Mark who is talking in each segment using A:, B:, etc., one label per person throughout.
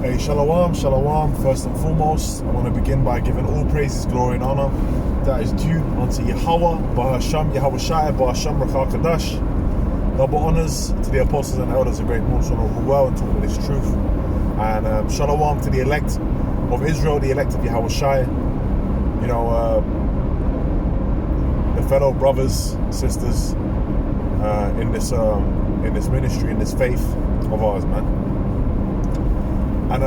A: Hey, shalom, shalom. First and foremost, I want to begin by giving all praises, glory, and honor that is due unto Yahweh, Bahasham, Yahweh Shai, Bahasham, Rakah Kadash. Double honors to the apostles and elders, a great motion of well and talking this truth. And shalom to the elect of Israel, the elect of Yahweh Shai. You know, the fellow brothers, sisters in this ministry, in this faith of ours, man. And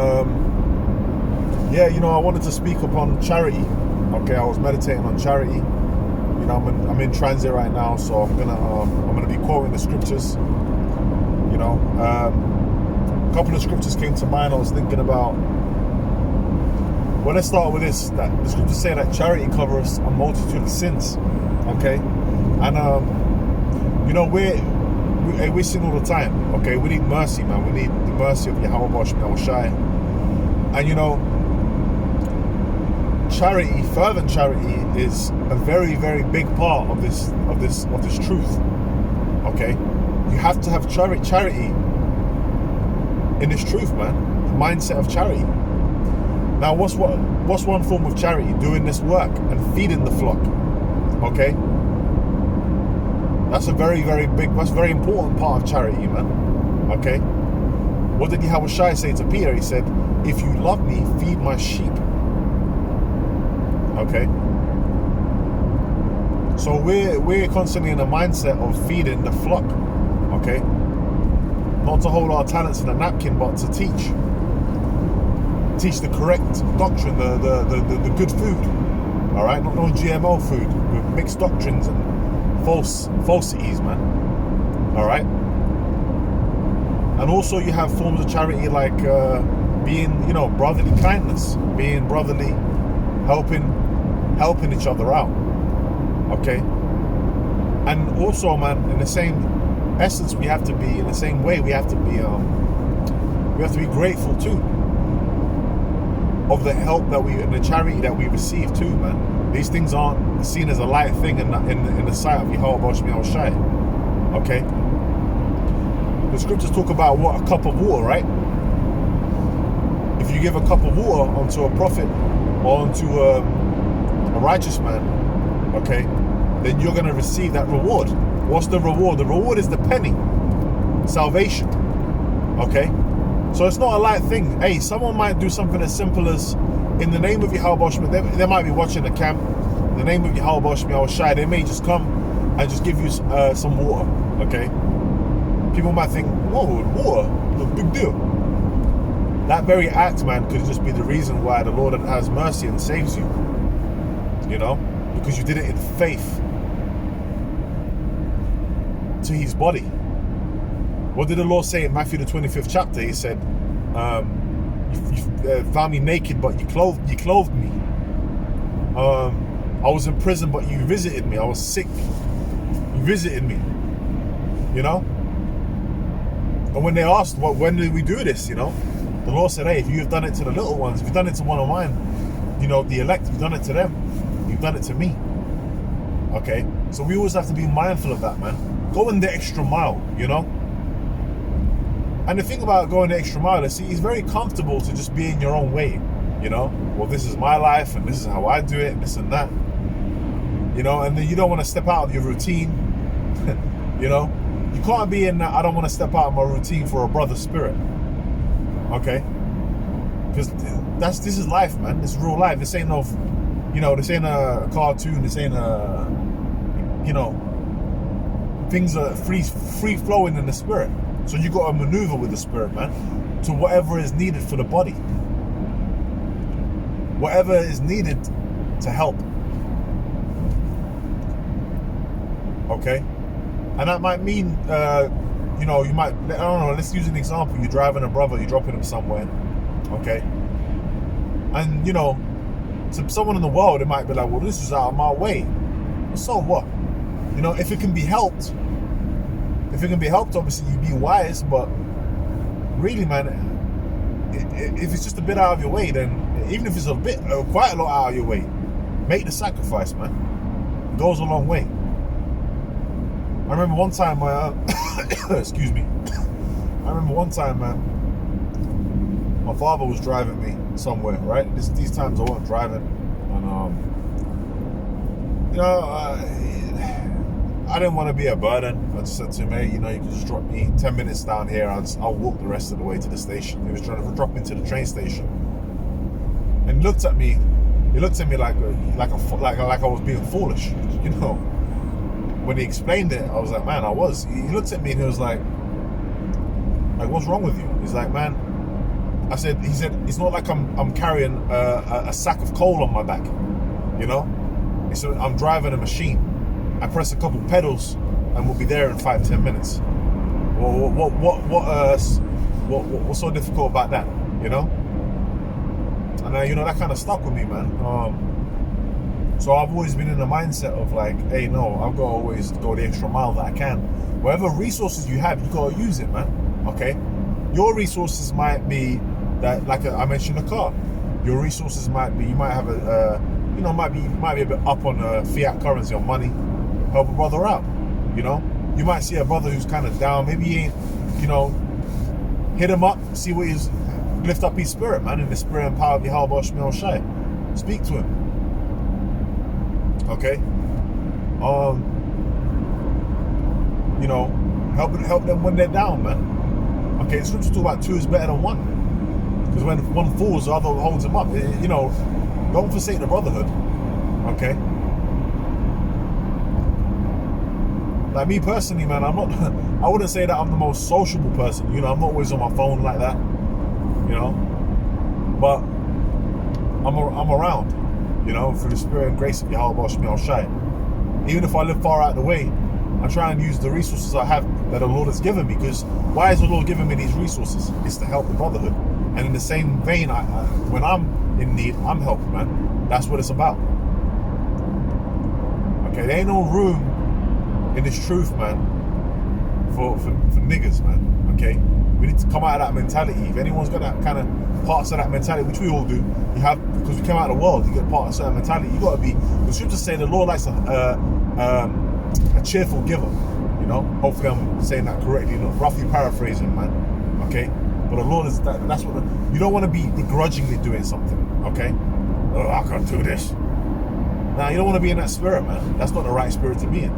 A: yeah, you know, I wanted to speak upon charity. Okay, I was meditating on charity. You know, I'm in transit right now, so I'm gonna be quoting the scriptures. You know, a couple of scriptures came to mind. I was thinking about. Well, let's start with this. That the scriptures say that charity covers a multitude of sins. Okay, and you know, we sin all the time. Okay, we need mercy, man. We need the mercy of Yahweh Yahweh Shai. And you know, charity, fervent charity, is a very, very big part of this truth. Okay, you have to have charity in this truth, man. The mindset of charity. Now, what's one form of charity? Doing this work and feeding the flock. Okay. That's a very, very big, that's a very important part of charity, man. Okay? What did Yahweh Shai say to Peter? He said, if you love me, feed my sheep. Okay? So we're constantly in a mindset of feeding the flock. Okay? Not to hold our talents in a napkin, but to teach. Teach the correct doctrine, the good food. Alright? Not no GMO food with mixed doctrines and falsities, man. All right. And also, you have forms of charity like being, you know, brotherly kindness, being brotherly, helping each other out. Okay. And also, man, in the same essence, we have to be in the same way. We have to be grateful too of the help and the charity that we receive too, man. These things aren't seen as a light thing in the sight of Yahweh Shai. Okay? The scriptures talk about what? A cup of water, right? If you give a cup of water onto a prophet or onto a righteous man, okay, then you're going to receive that reward. What's the reward? The reward is the penny. Salvation. Okay? So it's not a light thing. Hey, someone might do something as simple as, in the name of Yahweh, they might be watching the camp. In the name of Yahweh Shai, they may just come and just give you some water. Okay? People might think, whoa, water, no big deal. That very act, man, could just be the reason why the Lord has mercy and saves you. You know? Because you did it in faith to his body. What did the Lord say in Matthew the 25th chapter? He said, you found me naked, but you clothed me. I was in prison, but you visited me. I was sick. You visited me. You know? And when they asked, when did we do this? You know? The Lord said, hey, if you have done it to the little ones, if you've done it to one of mine, you know, the elect, you've done it to them. You've done it to me. Okay? So we always have to be mindful of that, man. Going the extra mile, you know? And the thing about going the extra mile is, see, it's very comfortable to just be in your own way, you know? Well, this is my life, and this is how I do it, and this and that. You know, and then you don't want to step out of your routine. You know? You can't be in that, I don't want to step out of my routine for a brother spirit. Okay? Because this is life, man. This is real life. This ain't no, you know, this ain't a cartoon. This ain't a, you know, things are free flowing in the spirit. So you got to maneuver with the spirit, man, to whatever is needed for the body. Whatever is needed to help. Okay? And that might mean, you know, you might, I don't know, let's use an example. You're driving a brother, you're dropping him somewhere. Okay? And, you know, to someone in the world, it might be like, well, this is out of my way. Well, so what? You know, if it can be helped, obviously you be wise, but really, man, if it's just a bit out of your way, then even if it's quite a lot out of your way, make the sacrifice, man. It goes a long way. I remember one time, excuse me. I remember one time, man, my father was driving me somewhere, right? These times I wasn't driving, and I didn't want to be a burden. I just said to him, hey, you can just drop me 10 minutes down here. I'll walk the rest of the way to the station. He was trying to drop me to the train station, and he looked at me like I was being foolish, When he explained it, I was like, man, I was. He looked at me and he was like, what's wrong with you? He's like, man. He said, it's not like I'm carrying a sack of coal on my back, He said, I'm driving a machine. I press a couple pedals and we'll be there in 5-10 minutes. Well, what's so difficult about that, And that kind of stuck with me, man. So I've always been in the mindset of like, hey, no, I've got to always go the extra mile that I can. Whatever resources you have, you got to use it, man. Okay? Your resources might be that, like I mentioned, a car. Your resources might be, you might have might be a bit up on fiat currency or money. Help a brother out, You might see a brother who's kind of down. Maybe he ain't, hit him up, see what he's, lift up his spirit, man, in the spirit and power of Yahweh Shemel Shai. Speak to him. Okay? Help them when they're down, man. Okay, the scriptures talk about 2 is better than 1. Because when one falls, the other holds him up. Don't forsake the brotherhood. Okay? Like me personally, man, I wouldn't say that I'm the most sociable person. I'm not always on my phone like that. But I'm around, through the spirit and grace of Yahweh Shemel Shai. Even if I live far out of the way, I try and use the resources I have that the Lord has given me. Because why is the Lord giving me these resources? It's to help the brotherhood. And in the same vein, when I'm in need, I'm helped, man. That's what it's about. Okay, there ain't no room in this truth, man, for niggas, man. Okay, we need to come out of that mentality. If anyone's got that kind of parts of that mentality, which we all do, because we came out of the world, you get part of a certain mentality. You got to be. The scriptures say the Lord likes a cheerful giver. Hopefully I'm saying that correctly, roughly paraphrasing, man. Okay, but the Lord is that's what you don't want to be begrudgingly doing something. Okay, oh, I can't do this. Now you don't want to be in that spirit, man. That's not the right spirit to be in.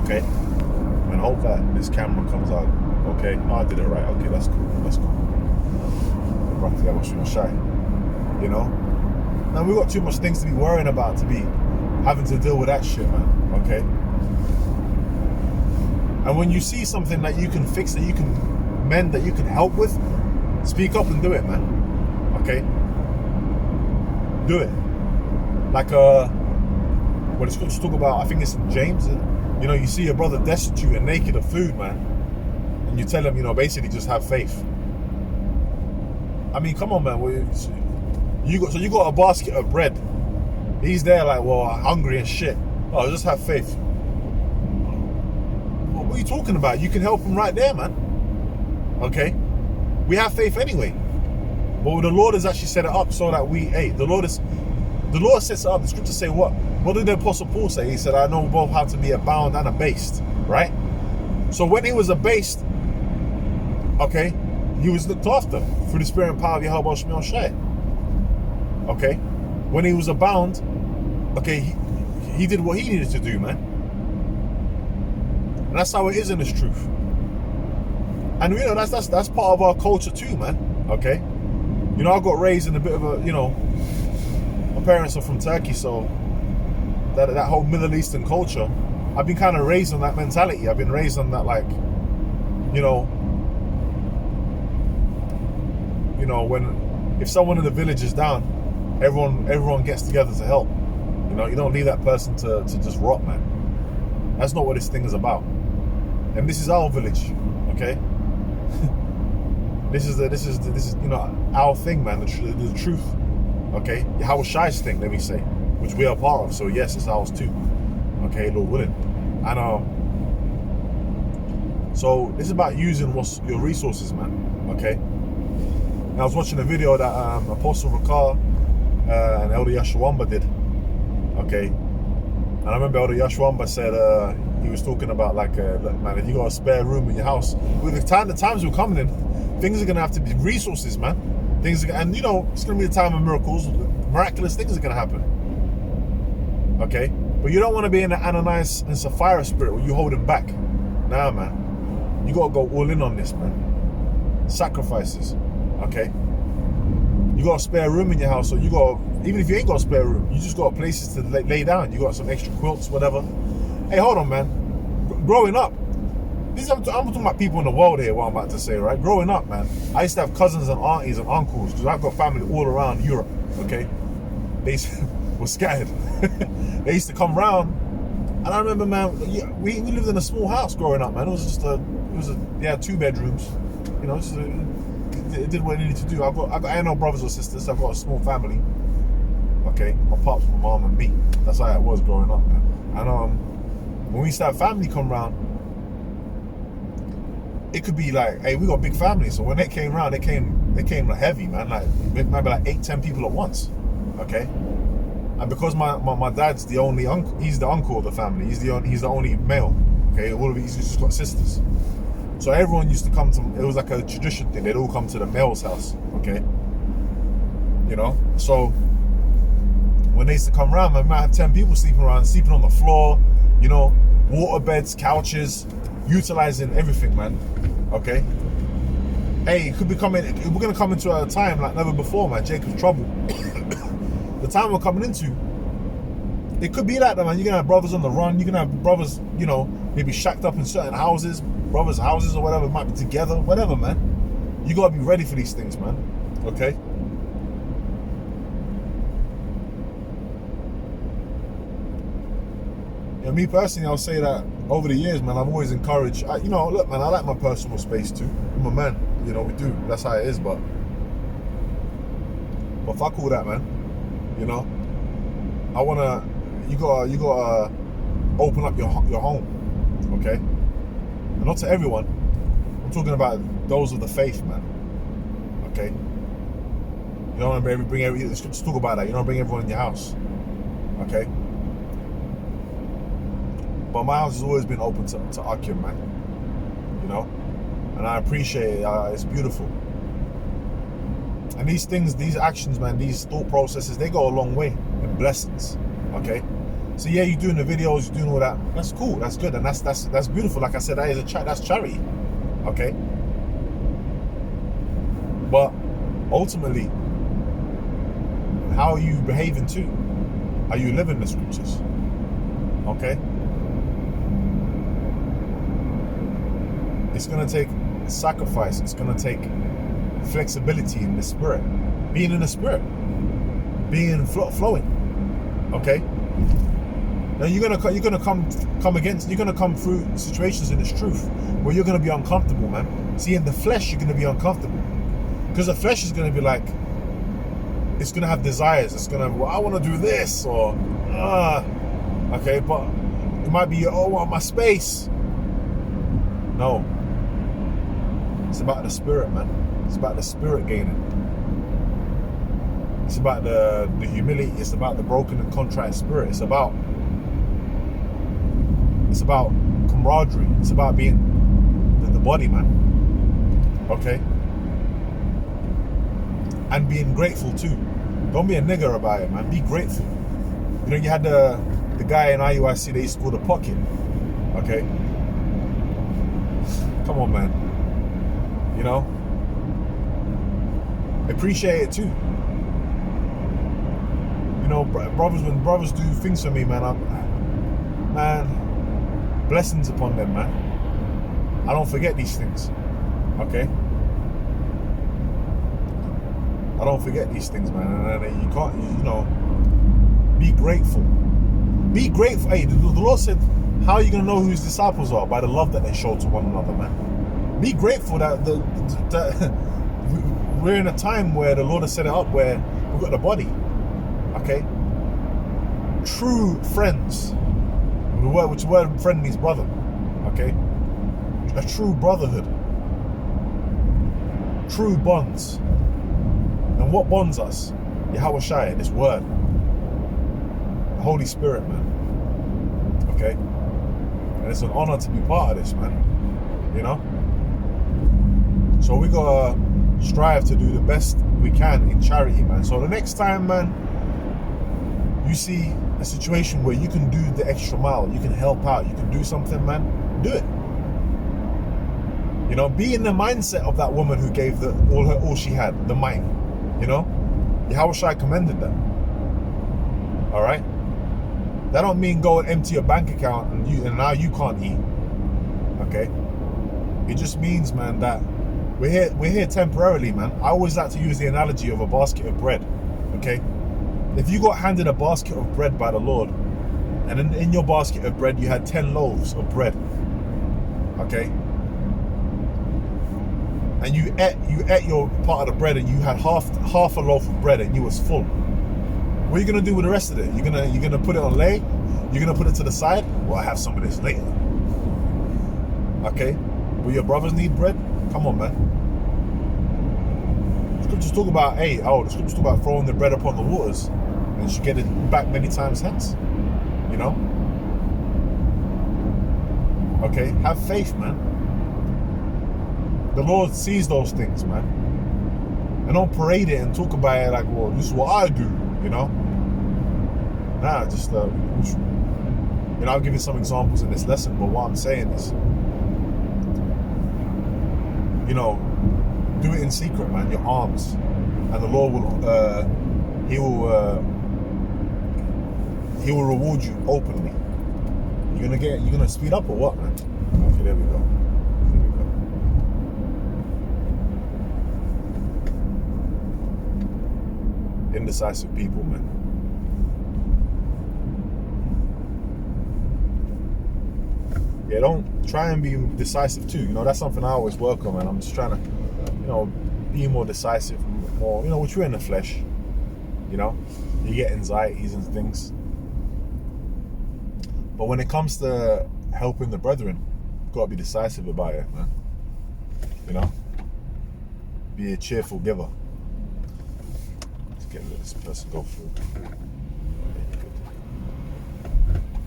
A: Okay, and I hope that this camera comes out okay. Oh, I did it right. Okay, that's cool. Roughly, I was shy. Now we've got too much things to be worrying about to be having to deal with that shit, man. Okay. And when you see something that you can fix, that you can mend, that you can help with, speak up and do it, man. Okay. Do it. Like what the scriptures talk about, I think it's in James. You see your brother destitute and naked of food, man, and you tell him, basically just have faith. I mean, come on, man. You got a basket of bread. He's there like, well, hungry and shit. Oh, just have faith. What are you talking about? You can help him right there, man. Okay? We have faith anyway. But the Lord has actually set it up so that the Lord sets it up. The scriptures say what? What did the Apostle Paul say? He said, I know both how to be abound and abased. Right? So when he was abased, okay, he was looked after through the spirit and power of Yahweh Shemel Shai. Okay? When he was abound, okay, he did what he needed to do, man. And that's how it is in this truth. And that's part of our culture too, man. Okay? I got raised in a bit of a, my parents are from Turkey, so that whole Middle Eastern culture, I've been kind of raised on that mentality. I've been raised on that, like, if someone in the village is down, everyone gets together to help. You don't leave that person to just rot, man. That's not what this thing is about. And this is our village, okay? This is our thing, man. The truth, okay? Yahweh Shai's thing, let me say, which we are part of. So yes, it's ours too. Okay, Lord willing. And so this is about using your resources, man. Okay. And I was watching a video that Apostle Rakar and Elder Yashwamba did. Okay. And I remember Elder Yashwamba said he was talking about like, look, man, if you got a spare room in your house, with the times we're coming in, things are gonna have to be resources, man. And you know, it's gonna be a time of miracles. Miraculous things are gonna happen. Okay, but you don't want to be in the Ananias and Sapphira spirit where you hold him back. Nah, man. You gotta go all in on this, man. Sacrifices. Okay. You got a spare room in your house, so you got, even if you ain't got a spare room, you just got places to lay down. You got some extra quilts, whatever. Hey, hold on, man. Growing up, I'm talking about people in the world here, what I'm about to say, right? Growing up, man, I used to have cousins and aunties and uncles, because I've got family all around Europe, okay? They were scattered. They used to come round, and I remember, man, we lived in a small house growing up, man. It was just they had 2 bedrooms, you know, it did what it needed to do. I ain't no brothers or sisters. I've got a small family. Okay, my pops, my mom, and me. That's how it was growing up, man. And when we used to have family come round, it could be like, hey, we got a big family. So when they came round, they came like heavy, man. Like maybe like 8-10 people at once. Okay, and because my dad's the only uncle, he's the uncle of the family. He's the only male. Okay, all of he's just got sisters. So everyone used to come to, it was like a tradition thing. They'd all come to the male's house, okay? You know? So when they used to come around, man, we might have 10 people sleeping on the floor, you know, water beds, couches, utilizing everything, man, okay? Hey, we're gonna come into a time like never before, man. Jacob's trouble. The time we're coming into, it could be like that, man. You're gonna have brothers on the run. You're gonna have brothers, you know, maybe shacked up in certain houses, brothers' houses or whatever, might be together, whatever, man. You gotta be ready for these things, man. Okay? Yeah, me personally, I'll say that over the years, man, I've always encouraged, you know, look, man, I like my personal space too. I'm a man, you know, we do. That's how it is, but fuck all that, man. You know? You gotta open up your home, okay? And not to everyone. I'm talking about those of the faith, man. Okay? You don't want to bring let's talk about that. You don't bring everyone in your house. Okay? But my house has always been open to Akim, man. You know? And I appreciate it. It's beautiful. And these things, these actions, man, these thought processes, they go a long way in blessings. Okay? So yeah, you're doing the videos, you're doing all that. That's cool, that's good, and that's beautiful. Like I said, that's charity. Okay? But ultimately, how are you behaving too? Are you living the scriptures? Okay? It's gonna take sacrifice, it's gonna take flexibility in the spirit. Being in the spirit. Being flowing. Okay? Now you're gonna come through situations in this truth where you're gonna be uncomfortable, man. See, in the flesh, you're gonna be uncomfortable because the flesh is gonna be like, it's gonna have desires. It's gonna, well, I want to do this, or okay, but it might be, oh, I want my space. No, it's about the spirit, man. It's about the spirit gaining. It's about the humility. It's about the broken and contrite spirit. It's about camaraderie. It's about being the body, man. Okay? And being grateful too. Don't be a nigger about it, man. Be grateful. You know, you had the guy in IUIC, they used to call the pocket. Okay? Come on, man. You know? Appreciate it too. You know, brothers, when brothers do things for me, man, blessings upon them, man. I don't forget these things. Okay? I don't forget these things, man. And you can't, you know, be grateful. Be grateful. Hey, the Lord said, how are you going to know who his disciples are? By the love that they show to one another, man. Be grateful that we're in a time where the Lord has set it up where we've got the body. Okay? True friends. Which word friend means brother. Okay? A true brotherhood. True bonds. And what bonds us? Yahweh Shai, this word. The Holy Spirit, man. Okay? And it's an honor to be part of this, man. You know? So we gotta strive to do the best we can in charity, man. So the next time, man, you see a situation where you can do the extra mile, you can help out, you can do something, man, do it. You know, be in the mindset of that woman who gave all she had, the mine. You know, Yahushua commended that. All right. That don't mean go and empty your bank account and now you can't eat. Okay. It just means, man, that we're here temporarily, man. I always like to use the analogy of a basket of bread. Okay. If you got handed a basket of bread by the Lord, and in your basket of bread you had 10 loaves of bread. Okay. And you ate your part of the bread, and you had half a loaf of bread, and you was full. What are you gonna do with the rest of it? You're gonna put it on lay? You're gonna put it to the side? Well, I have some of this later. Okay? Will your brothers need bread? Come on, man. The scriptures talk about, the scriptures talk about throwing the bread upon the waters, and you should get it back many times hence. You know? Okay? Have faith, man. The Lord sees those things, man. And don't parade it and talk about it like, well, this is what I do, you know? Nah, just, I'll give you some examples in this lesson, but what I'm saying is, you know, do it in secret, man, your alms. And the Lord will, He will reward you openly. You're gonna speed up or what, man? Okay, there we go. Indecisive people, man. Yeah, don't try and be decisive too. You know, that's something I always work on, man. I'm just trying to, you know, be more decisive, more, you know, which we're in the flesh. You know, you get anxieties and things. But when it comes to helping the brethren, you've got to be decisive about it, man. You know, be a cheerful giver. Let's let this person go through.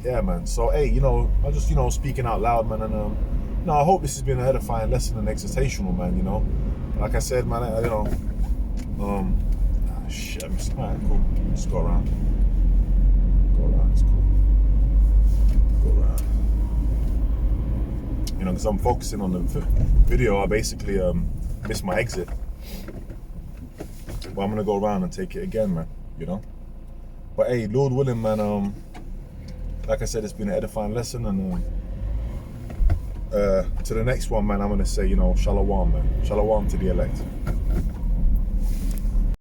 A: Yeah, man. So, hey, you know, I just, you know, speaking out loud, man, and you know, I hope this has been an edifying lesson and exhortational, man. You know, like I said, man, you know, shit. Alright, cool. Let's go around. It's cool. Go around. You know, because I'm focusing on the video, I basically missed my exit. But I'm gonna go around and take it again, man. You know. But hey, Lord willing, man. Like I said, it's been an edifying lesson, and to the next one, man, I'm gonna say, you know, shalom, man. Shalom to the elect.